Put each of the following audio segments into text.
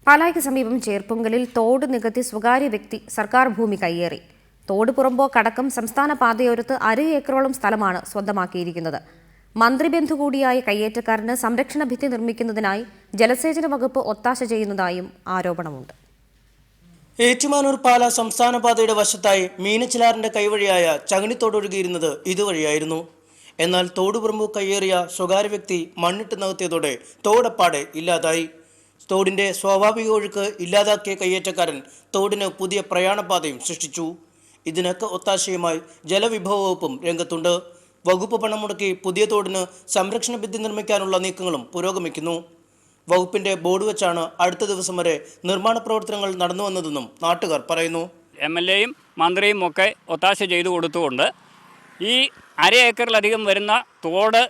പാലായ്ക്ക് സമീപം ചേർപ്പുങ്കലിൽ തോട് നികത്തി സ്വകാര്യ വ്യക്തി സർക്കാർ ഭൂമി കയ്യേറി. തോട് പുറമ്പോക്കടക്കം സംസ്ഥാന പാതയോരത്ത് 1/2 ഏക്കറോളം സ്ഥലമാണ് സ്വന്തമാക്കിയിരിക്കുന്നത്. മന്ത്രിബന്ധു കൂടിയായ കയ്യേറ്റക്കാരന് സംരക്ഷണ ഭിത്തി നിർമ്മിക്കുന്നതിനായി ജലസേചന വകുപ്പ് ഒത്താശ ചെയ്യുന്നതായും ആരോപണമുണ്ട്. ഏറ്റുമാനൂർ പാല സംസ്ഥാന പാതയുടെ വശത്തായി മീനച്ചിലാറിന്റെ കൈവഴിയായ ചകിണിത്തോട് ഒഴുകിയിരുന്നത് ഇതുവഴിയായിരുന്നു. എന്നാൽ തോടുപുറമ്പ് കയ്യേറിയ സ്വകാര്യ വ്യക്തി മണ്ണിട്ട് നികത്തിയതോടെ തോടപ്പാടെ ഇല്ലാതായി. തോടിന്റെ സ്വാഭാവിക ഒഴുക്ക് ഇല്ലാതാക്കിയ കയ്യേറ്റക്കാരൻ തോടിന് പുതിയ പ്രയാണപാതയും സൃഷ്ടിച്ചു. ഇതിനൊക്കെ ഒത്താശയുമായി ജലവിഭവ വകുപ്പും രംഗത്തുണ്ട്. വകുപ്പ് പണം മുടക്കി പുതിയ തോടിന് സംരക്ഷണ ഭിത്തി നിർമ്മിക്കാനുള്ള നീക്കങ്ങളും പുരോഗമിക്കുന്നു. വകുപ്പിന്റെ ബോർഡ് വെച്ചാണ് അടുത്ത ദിവസം വരെ നിർമ്മാണ പ്രവർത്തനങ്ങൾ നടന്നുവന്നതെന്നും നാട്ടുകാർ പറയുന്നു. MLA-യും മന്ത്രിയും ഒക്കെ ഒത്താശ ചെയ്തു കൊടുത്തുകൊണ്ട് ഈ 1/2 ഏക്കറിലധികം വരുന്ന തോട്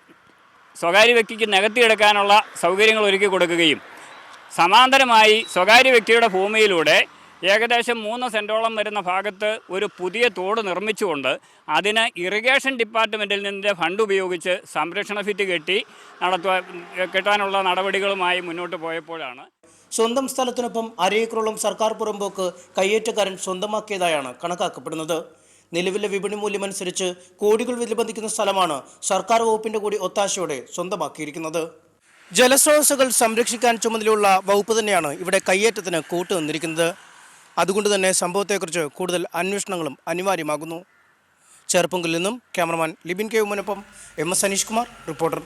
സ്വകാര്യ വ്യക്തിക്ക് നികത്തിയെടുക്കാനുള്ള സൗകര്യങ്ങൾ ഒരുക്കി കൊടുക്കുകയും സമാന്തരമായി സ്വകാര്യ വ്യക്തിയുടെ ഭൂമിയിലൂടെ ഏകദേശം 3 സെൻറ്റോളം വരുന്ന ഭാഗത്ത് ഒരു പുതിയ തോട് നിർമ്മിച്ചുകൊണ്ട് അതിന് ഇറിഗേഷൻ ഡിപ്പാർട്ട്മെൻറ്റിൽ നിന്നിൻ്റെ ഫണ്ട് ഉപയോഗിച്ച് സംരക്ഷണ ഭിത്തി കെട്ടാനുള്ള നടപടികളുമായി മുന്നോട്ട് പോയപ്പോഴാണ് സ്വന്തം സ്ഥലത്തിനൊപ്പം 1/2 ഏക്കറോളം സർക്കാർ പുറമ്പോക്ക് കയ്യേറ്റക്കാരൻ സ്വന്തമാക്കിയതായാണ് കണക്കാക്കപ്പെടുന്നത്. നിലവിലെ വിപണി മൂല്യമനുസരിച്ച് കോടികൾ വിലമതിക്കുന്ന സ്ഥലമാണ് സർക്കാർ വകുപ്പിന്റെ കൂടി ഒത്താശയോടെ സ്വന്തമാക്കിയിരിക്കുന്നത്. ജലസ്രോതസ്സുകൾ സംരക്ഷിക്കാൻ ചുമതലയുള്ള വകുപ്പ് തന്നെയാണ് ഇവിടെ കയ്യേറ്റത്തിന് കൂട്ടുനിന്നിരിക്കുന്നത്. അതുകൊണ്ട് തന്നെ സംഭവത്തെക്കുറിച്ച് കൂടുതൽ അന്വേഷണങ്ങളും അനിവാര്യമാകുന്നു. ചേർപ്പുങ്കലിൽ നിന്നും ക്യാമറമാൻ ലിബിൻ കെ ഉമ്മനൊപ്പം MS അനീഷ് കുമാർ, റിപ്പോർട്ടർ.